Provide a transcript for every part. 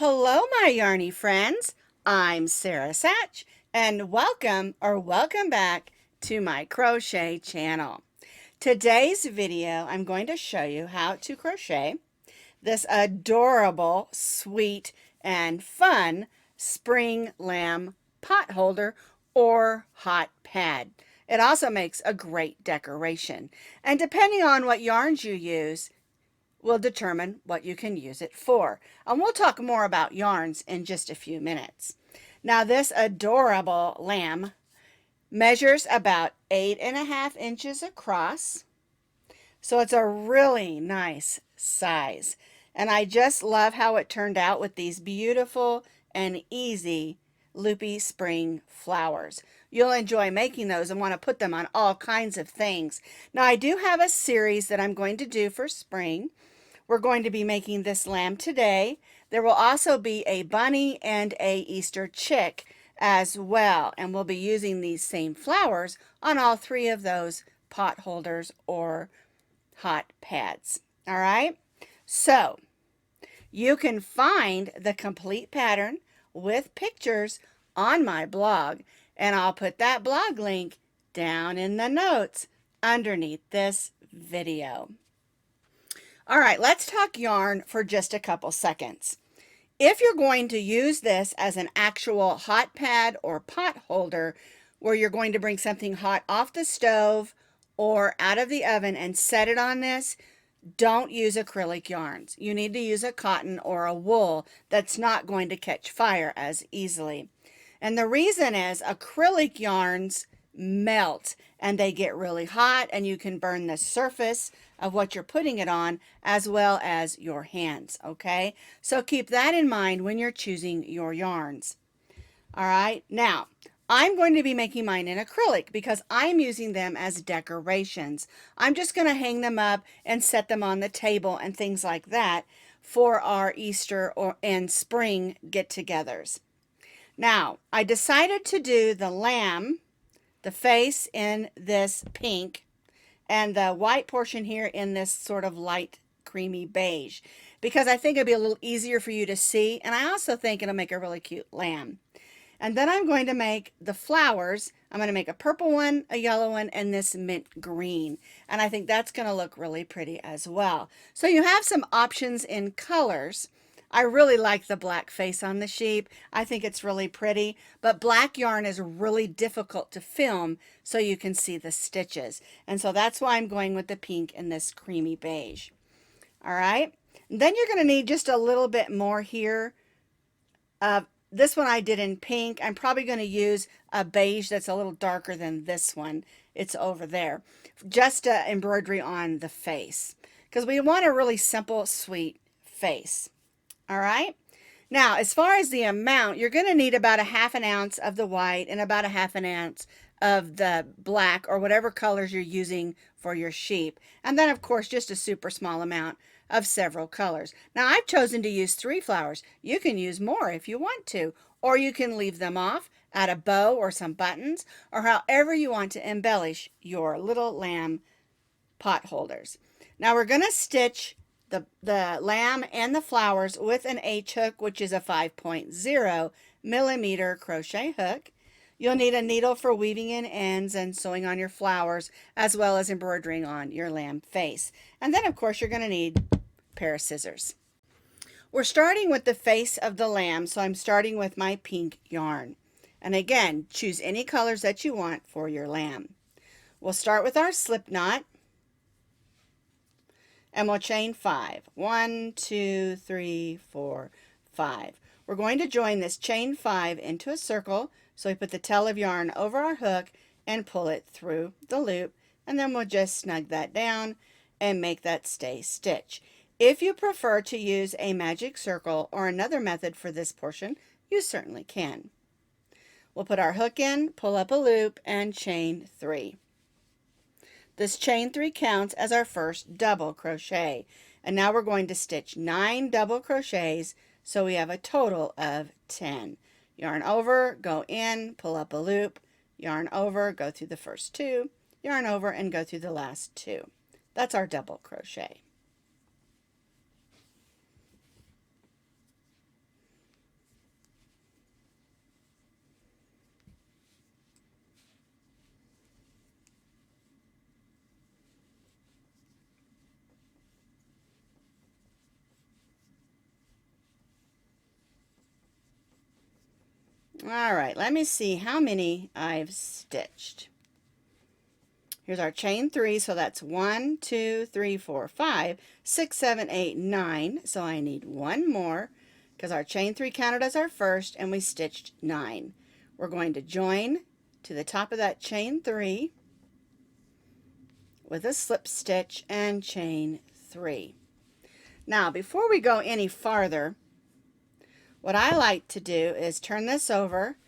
Hello, my yarny friends. I'm Sara Sach, and welcome back to my crochet channel. Today's video, I'm going to show you how to crochet this adorable, sweet, and fun spring lamb pot holder or hot pad. It also makes a great decoration. And depending on what yarns you use, will determine what you can use it for. And we'll talk more about yarns in just a few minutes. Now, this adorable lamb measures about 8.5 inches across, so it's a really nice size. And I just love how it turned out with these beautiful and easy loopy spring flowers. You'll enjoy making those and want to put them on all kinds of things. Now, I do have a series that I'm going to do for spring. We're going to be making this lamb today. There will also be a bunny and a Easter chick as well, and we'll be using these same flowers on all three of those pot holders or hot pads. All right, so you can find the complete pattern with pictures on my blog, and I'll put that blog link down in the notes underneath this video. All right, let's talk yarn for just a couple seconds. If you're going to use this as an actual hot pad or pot holder, where you're going to bring something hot off the stove or out of the oven and set it on this, don't use acrylic yarns. You need to use a cotton or a wool that's not going to catch fire as easily. And the reason is acrylic yarns melt and they get really hot, and you can burn the surface of what you're putting it on as well as your hands, okay? So keep that in mind when you're choosing your yarns. All right, now I'm going to be making mine in acrylic because I'm using them as decorations. I'm just going to hang them up and set them on the table and things like that for our Easter and spring get-togethers. Now, I decided to do the lamb, the face in this pink, and the white portion here in this sort of light creamy beige, because I think it'll be a little easier for you to see, and I also think it'll make a really cute lamb. And then I'm going to make the flowers. I'm going to make a purple one, a yellow one, and this mint green. And I think that's going to look really pretty as well. So you have some options in colors. I really like the black face on the sheep. I think it's really pretty, but black yarn is really difficult to film so you can see the stitches. And so that's why I'm going with the pink and this creamy beige. All right. And then you're going to need just a little bit more here. This one I did in pink. I'm probably going to use a beige that's a little darker than this one. It's over there. Just embroidery on the face, because we want a really simple, sweet face. All right. Now, as far as the amount, you're going to need about a 1/2 ounce of the white and about a 1/2 ounce of the black or whatever colors you're using for your sheep. And then, of course, just a super small amount of several colors. Now, I've chosen to use 3 flowers. You can use more if you want to, or you can leave them off, add a bow or some buttons, or however you want to embellish your little lamb pot holders. Now, we're going to stitch the lamb and the flowers with an H hook, which is a 5.0 millimeter crochet hook. You'll need a needle for weaving in ends and sewing on your flowers, as well as embroidering on your lamb face. And then, of course, you're going to need a pair of scissors. We're starting with the face of the lamb, so I'm starting with my pink yarn. And again, choose any colors that you want for your lamb. We'll start with our slip knot. And we'll chain 5. 1, 2, 3, 4, 5. We're going to join this chain 5 into a circle. So we put the tail of yarn over our hook and pull it through the loop. And then we'll just snug that down and make that stay stitch. If you prefer to use a magic circle or another method for this portion, you certainly can. We'll put our hook in, pull up a loop, and chain 3. This chain 3 counts as our first double crochet. And now we're going to stitch 9 double crochets, so we have a total of 10. Yarn over, go in, pull up a loop, yarn over, go through the first 2, yarn over, and go through the last 2. That's our double crochet. All right, let me see how many I've stitched. Here's our chain 3, so that's 1, 2, 3, 4, 5, 6, 7, 8, 9. So I need one more because our chain 3 counted as our first and we stitched 9. We're going to join to the top of that chain 3 with a slip stitch and chain 3. Now, before we go any farther, what I like to do is turn this over,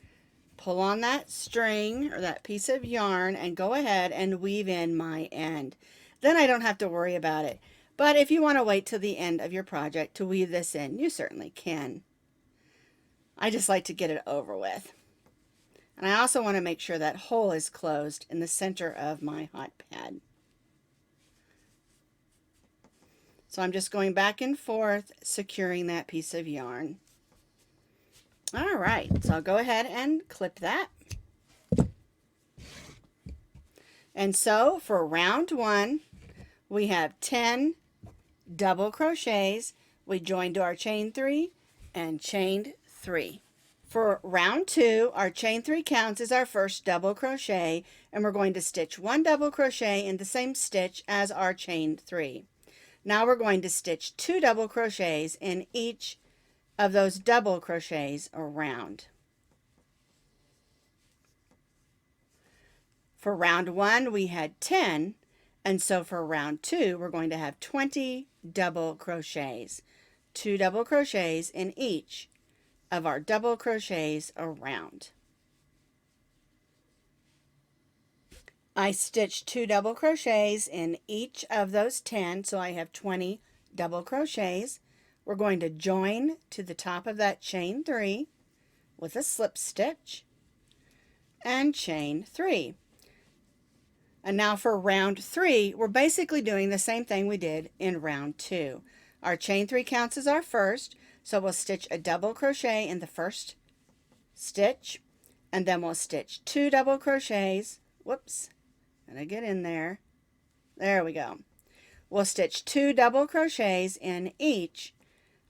pull on that string or that piece of yarn, and go ahead and weave in my end. Then I don't have to worry about it. But if you want to wait till the end of your project to weave this in, you certainly can. I just like to get it over with. And I also want to make sure that hole is closed in the center of my hot pad. So I'm just going back and forth, securing that piece of yarn. All right, so I'll go ahead and clip that. And so for round 1, we have 10 double crochets. We joined to our chain 3 and chained 3. For round 2, our chain 3 counts as our first double crochet, and we're going to stitch 1 double crochet in the same stitch as our chain 3. Now we're going to stitch 2 double crochets in each of those double crochets around. For round 1, we had 10, and so for round 2, we're going to have 20 double crochets. 2 double crochets in each of our double crochets around. I stitched 2 double crochets in each of those 10, so I have 20 double crochets. We're going to join to the top of that chain 3 with a slip stitch and chain 3. And now for round 3, we're basically doing the same thing we did in round 2. Our chain 3 counts as our first, so we'll stitch a double crochet in the first stitch, and then we'll stitch 2 double crochets. Whoops, gotta get in there. There we go. We'll stitch 2 double crochets in each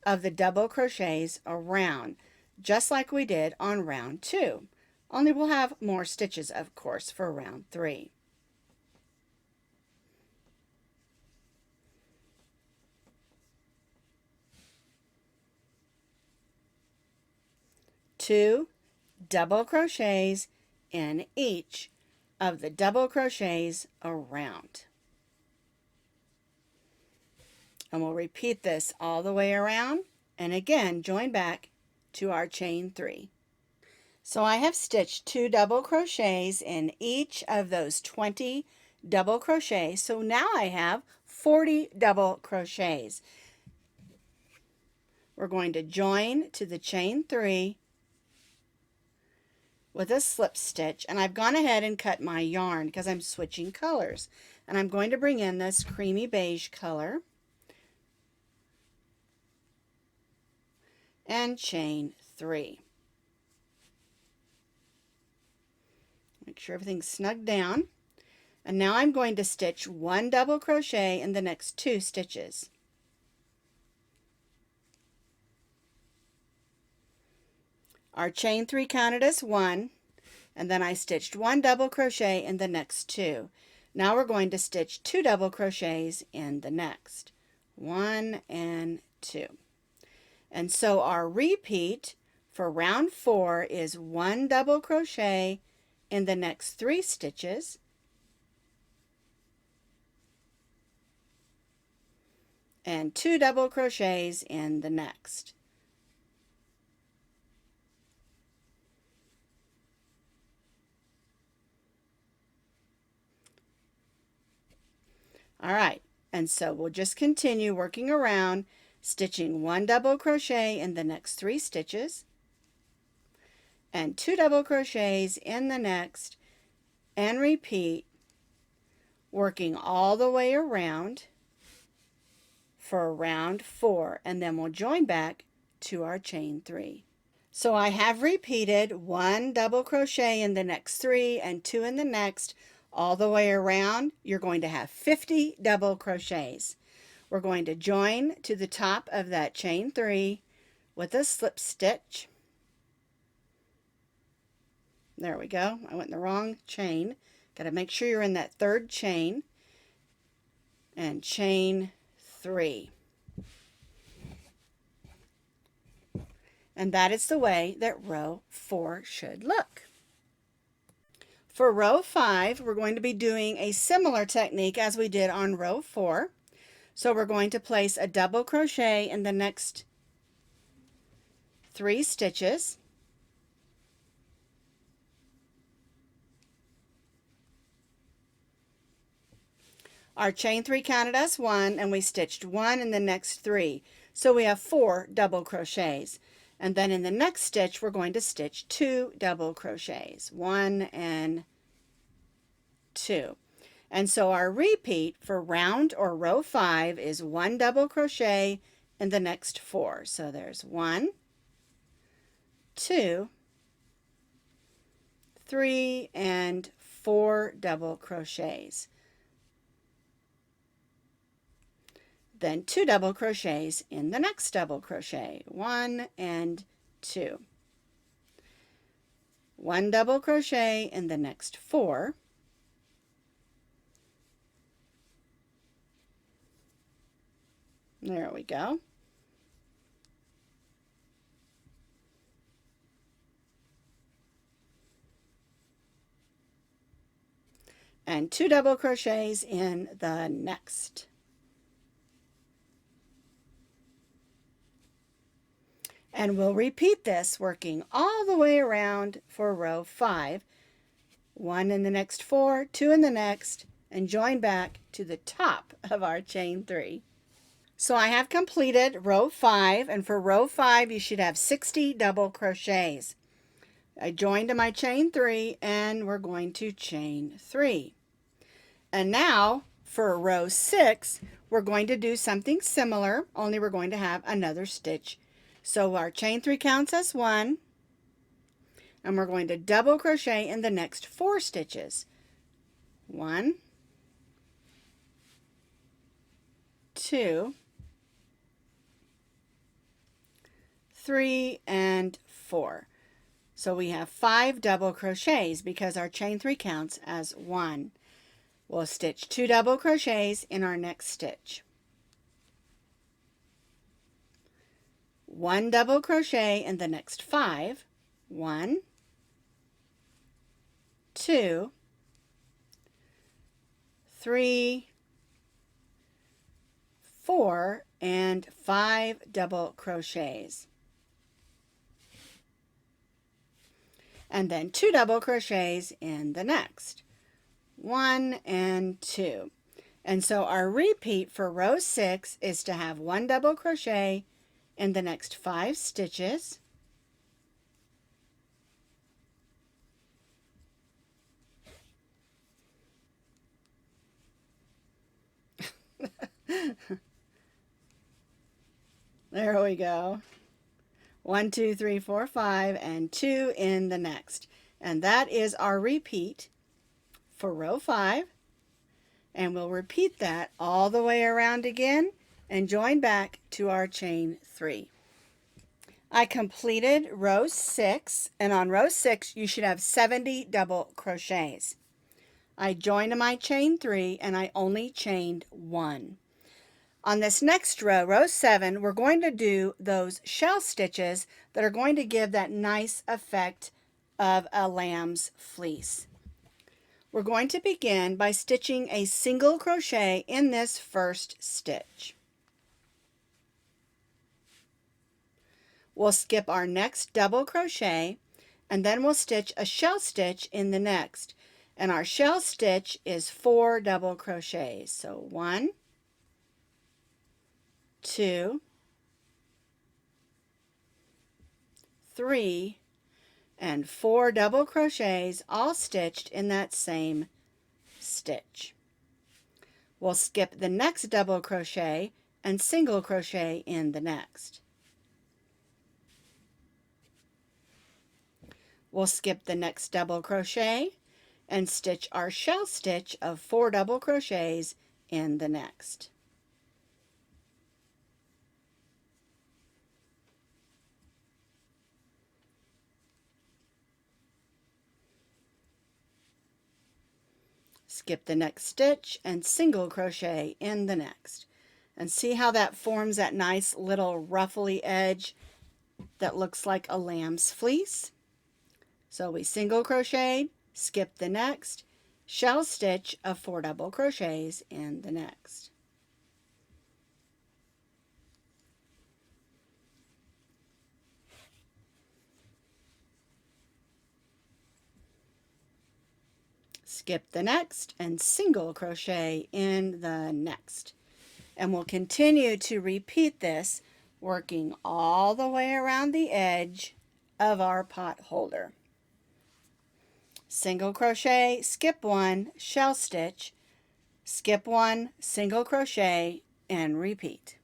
of the double crochets around, just like we did on round 2. Only we'll have more stitches, of course, for round 3. Two double crochets in each of the double crochets around. And we'll repeat this all the way around, and again join back to our chain 3. So I have stitched 2 double crochets in each of those 20 double crochets. So now I have 40 double crochets. We're going to join to the chain 3 with a slip stitch, and I've gone ahead and cut my yarn because I'm switching colors, and I'm going to bring in this creamy beige color and chain 3. Make sure everything's snug down, and now I'm going to stitch 1 double crochet in the next 2 stitches. Our chain 3 counted as 1, and then I stitched 1 double crochet in the next 2. Now we're going to stitch 2 double crochets in the next. 1 and 2. And so our repeat for round 4 is 1 double crochet in the next 3 stitches, and 2 double crochets in the next. All right, and so we'll just continue working around, stitching 1 double crochet in the next 3 stitches, and 2 double crochets in the next, and repeat, working all the way around for round 4, and then we'll join back to our chain 3. So I have repeated 1 double crochet in the next 3 and 2 in the next, all the way around. You're going to have 50 double crochets. We're going to join to the top of that chain 3 with a slip stitch There we go. I went in the wrong chain. Got to make sure you're in that third chain, and chain 3. And that is the way that row 4 should look. For row 5, we're going to be doing a similar technique as we did on row 4. So we're going to place a double crochet in the next 3 stitches. Our chain 3 counted as 1, and we stitched 1 in the next 3. So we have 4 double crochets. And then in the next stitch, we're going to stitch 2 double crochets, 1 and 2. And so our repeat for round or row 5 is 1 double crochet in the next 4. So there's 1, 2, 3, and 4 double crochets. Then 2 double crochets in the next double crochet, 1 and 2. 1 double crochet in the next 4. There we go. And 2 double crochets in the next. And we'll repeat this, working all the way around for row 5. 1 in the next 4, 2 in the next, and join back to the top of our chain 3. So I have completed row 5, and for row 5 you should have 60 double crochets. I joined to my chain 3, and we're going to chain 3. And now for row 6, we're going to do something similar, only we're going to have another stitch. So our chain 3 counts as 1, and we're going to double crochet in the next 4 stitches. 1, 2, 3, and 4. So we have 5 double crochets because our chain 3 counts as 1. We'll stitch 2 double crochets in our next stitch. 1 double crochet in the next 5. 1, 2, 3, 4, and 5 double crochets. And then 2 double crochets in the next. 1 and 2. And so our repeat for row 6 is to have 1 double crochet in the next 5 stitches. There we go. 1, 2, 3, 4, 5, and 2 in the next. And that is our repeat for row 5. And we'll repeat that all the way around again and join back to our chain 3. I completed row 6, and on row 6 you should have 70 double crochets. I joined my chain 3, and I only chained 1. On this next row, row 7, we're going to do those shell stitches that are going to give that nice effect of a lamb's fleece. We're going to begin by stitching a single crochet in this first stitch. We'll skip our next double crochet, and then we'll stitch a shell stitch in the next. And our shell stitch is 4 double crochets. So 1, 2, 3, and 4 double crochets all stitched in that same stitch. We'll skip the next double crochet and single crochet in the next. We'll skip the next double crochet and stitch our shell stitch of 4 double crochets in the next. skip the next stitch, and single crochet in the next. And see how that forms that nice little ruffly edge that looks like a lamb's fleece? So we single crocheted, skip the next, shell stitch of 4 double crochets in the next. Skip the next and single crochet in the next. And we'll continue to repeat this, working all the way around the edge of our pot holder. Single crochet, skip 1, shell stitch, skip 1, single crochet, and repeat.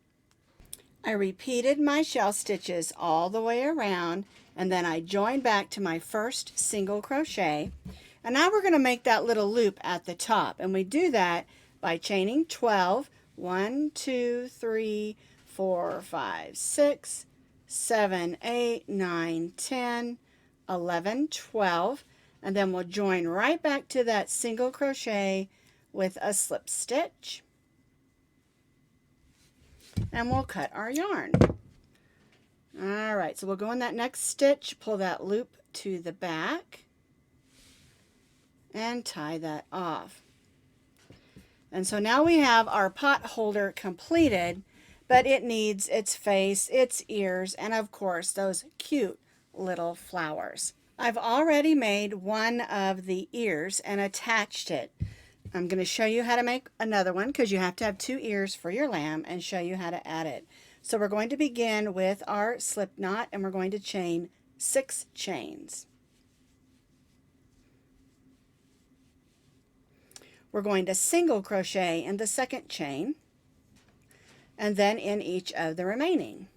I repeated my shell stitches all the way around, and then I joined back to my first single crochet. And now we're going to make that little loop at the top, and we do that by chaining 12. 1, 2, 3, 4, 5, 6, 7, 8, 9, 10, 11, 12, and then we'll join right back to that single crochet with a slip stitch, and we'll cut our yarn. All right, so we'll go in that next stitch, pull that loop to the back, and tie that off. And so now we have our pot holder completed, but it needs its face, its ears, and of course those cute little flowers. I've already made one of the ears and attached it. I'm going to show you how to make another one because you have to have 2 ears for your lamb, and show you how to add it. So we're going to begin with our slip knot, and we're going to chain 6 chains. We're going to single crochet in the second chain, and then in each of the remaining.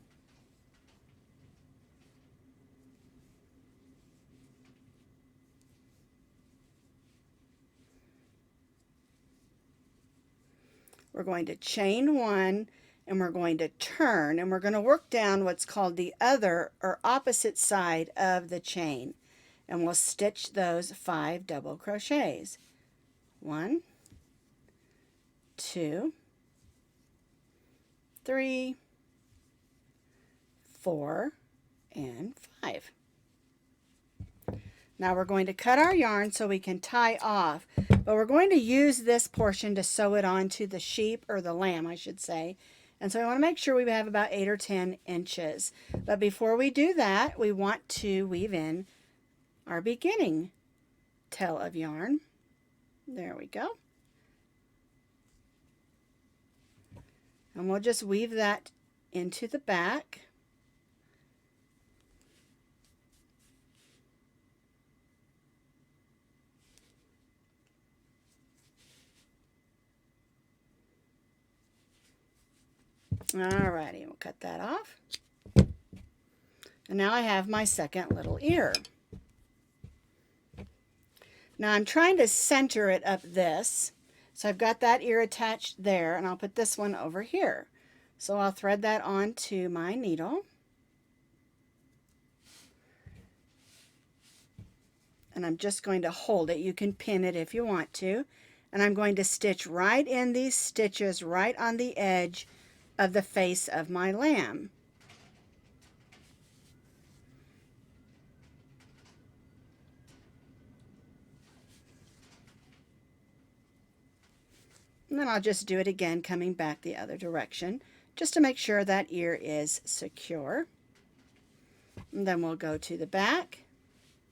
We're going to chain 1, and we're going to turn, and we're going to work down what's called the other or opposite side of the chain, and we'll stitch those 5 double crochets. 1, 2, 3, 4, and 5. Now we're going to cut our yarn so we can tie off, but we're going to use this portion to sew it onto the sheep, or the lamb I should say. And so we want to make sure we have about 8 or 10 inches. But before we do that, we want to weave in our beginning tail of yarn. There we go. And we'll just weave that into the back. Alrighty, we'll cut that off. And now I have my second little ear. Now I'm trying to center it up this. So I've got that ear attached there, and I'll put this one over here. So I'll thread that onto my needle. And I'm just going to hold it. You can pin it if you want to. And I'm going to stitch right in these stitches right on the edge of the face of my lamb. And then I'll just do it again, coming back the other direction, just to make sure that ear is secure. And then we'll go to the back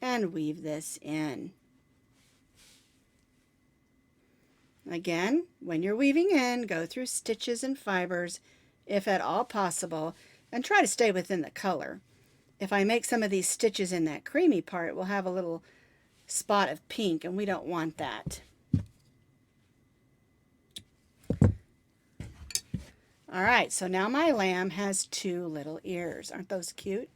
and weave this in. Again, when you're weaving in, go through stitches and fibers, if at all possible, and try to stay within the color. If I make some of these stitches in that creamy part, we'll have a little spot of pink, and we don't want that. All right, so now my lamb has 2 little ears. Aren't those cute?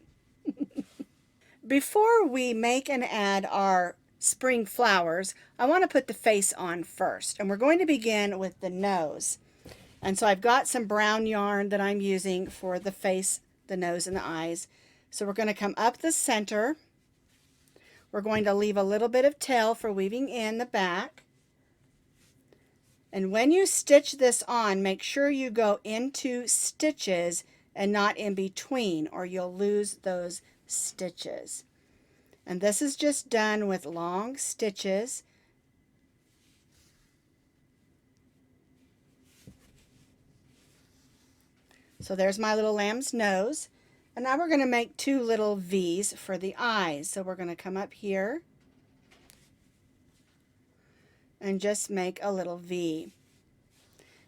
Before we make and add our spring flowers, I want to put the face on first, and we're going to begin with the nose. And so I've got some brown yarn that I'm using for the face, the nose, and the eyes. So we're going to come up the center. We're going to leave a little bit of tail for weaving in the back. And when you stitch this on, make sure you go into stitches and not in between, or you'll lose those stitches. And this is just done with long stitches. So there's my little lamb's nose. And now we're going to make 2 little V's for the eyes. So we're going to come up here and just make a little V.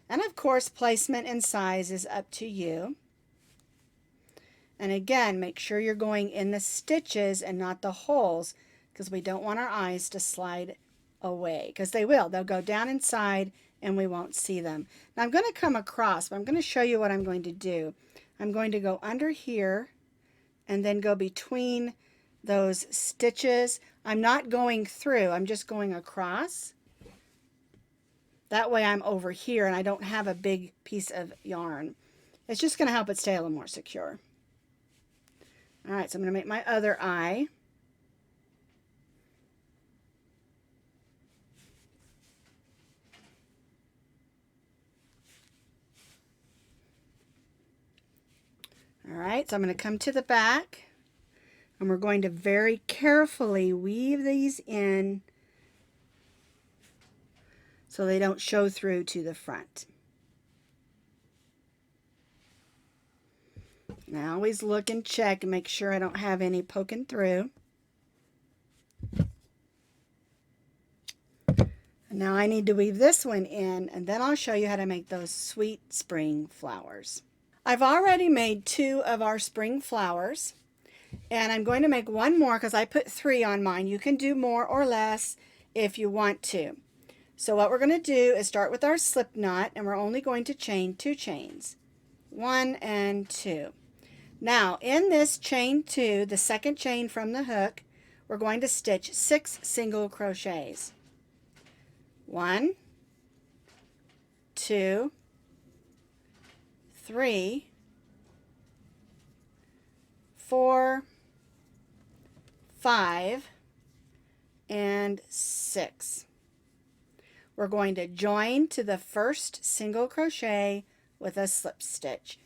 And of course, placement and size is up to you. And again, make sure you're going in the stitches and not the holes, because we don't want our eyes to slide away, because they will. They'll go down inside and we won't see them. Now I'm going to come across, but I'm going to show you what I'm going to do. I'm going to go under here and then go between those stitches. I'm not going through, I'm just going across. That way I'm over here and I don't have a big piece of yarn. It's just going to help it stay a little more secure. All right, so I'm going to make my other eye. All right, so I'm going to come to the back and we're going to very carefully weave these in so they don't show through to the front. Now always look and check and make sure I don't have any poking through. And now I need to weave this one in, and then I'll show you how to make those sweet spring flowers. I've already made 2 of our spring flowers, and I'm going to make 1 more because I put 3 on mine. You can do more or less if you want to. So what we're going to do is start with our slip knot, and we're only going to chain 2 chains. 1 and 2. Now in this chain 2, the second chain from the hook, we're going to stitch 6 single crochets. 1, 2, 3, 4, 5, and 6. We're going to join to the first single crochet with a slip stitch.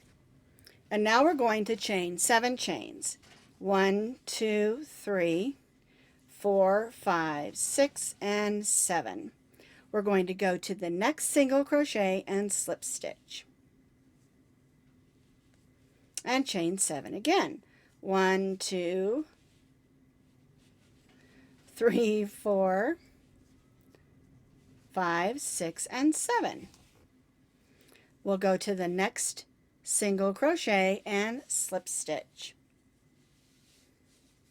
And now we're going to chain 7 chains. 1, 2, 3, 4, 5, 6, and 7. We're going to go to the next single crochet and slip stitch. And chain 7 again. 1, 2, 3, 4, 5, 6, and 7. We'll go to the next single crochet and slip stitch.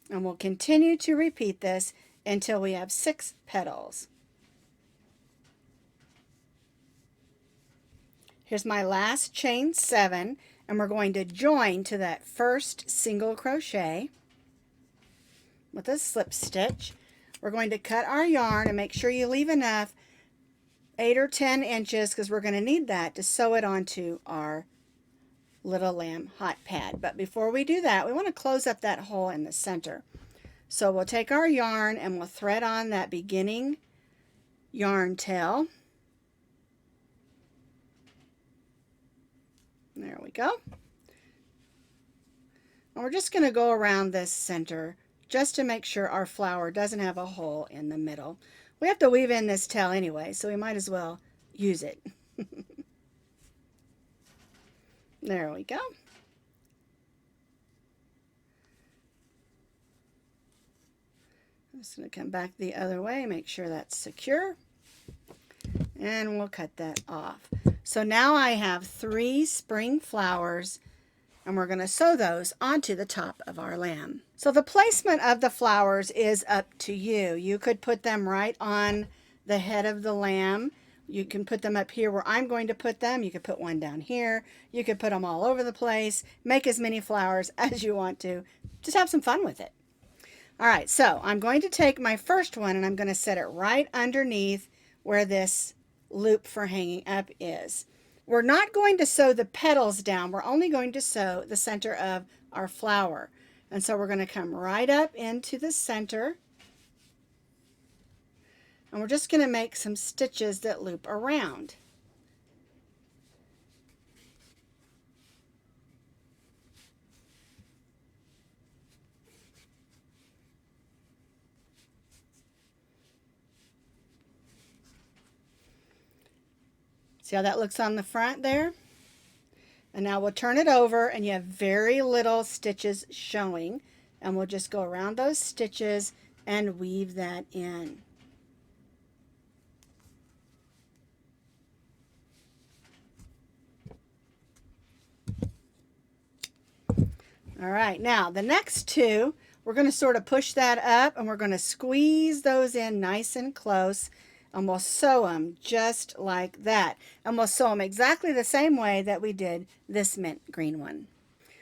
And we'll continue to repeat this until we have 6 petals. Here's my last chain 7, and we're going to join to that first single crochet with a slip stitch. We're going to cut our yarn and make sure you leave enough 8 or 10 inches, because we're going to need that to sew it onto our little lamb hot pad. But before we do that, we want to close up that hole in the center. So we'll take our yarn and we'll thread on that beginning yarn tail. There we go. And we're just going to go around this center just to make sure our flower doesn't have a hole in the middle. We have to weave in this tail anyway, so we might as well use it. There we go. I'm just going to come back the other way, make sure that's secure, and we'll cut that off. So now I have 3 spring flowers, and we're going to sew those onto the top of our lamb. So the placement of the flowers is up to you. You could put them right on the head of the lamb. You can put them up here where I'm going to put them. You could put one down here. You could put them all over the place. Make as many flowers as you want to. Just have some fun with it. All right, so I'm going to take my first one and I'm going to set it right underneath where this loop for hanging up is. We're not going to sew the petals down. We're only going to sew the center of our flower. And so we're going to come right up into the center. And we're just going to make some stitches that loop around. See how that looks on the front there? And now we'll turn it over and you have very little stitches showing. And we'll just go around those stitches and weave that in. All right, now the next two, we're going to sort of push that up and we're going to squeeze those in nice and close. And we'll sew them just like that. And we'll sew them exactly the same way that we did this mint green one.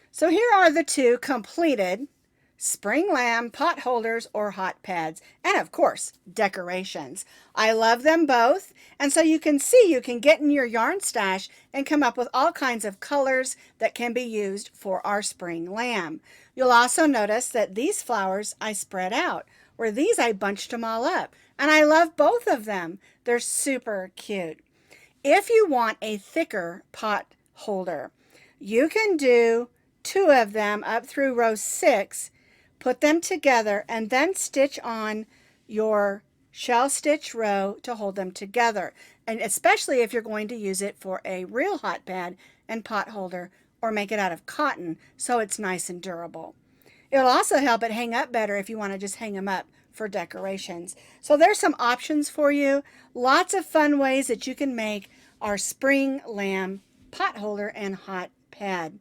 So here are the two completed spring lamb pot holders or hot pads, and of course decorations. I love them both, and so you can see you can get in your yarn stash and come up with all kinds of colors that can be used for our spring lamb. You'll also notice that these flowers I spread out, where these I bunched them all up, and I love both of them. They're super cute. If you want a thicker pot holder, you can do 2 of them up through row 6, put them together, and then stitch on your shell stitch row to hold them together. And especially if you're going to use it for a real hot pad and pot holder, or make it out of cotton so it's nice and durable. It'll also help it hang up better if you want to just hang them up for decorations. So there's some options for you. Lots of fun ways that you can make our spring lamb pot holder and hot pad.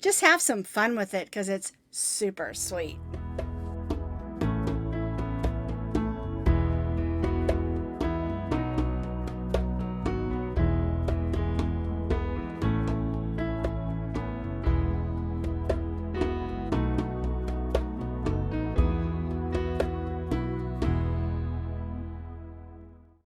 Just have some fun with it because it's super sweet.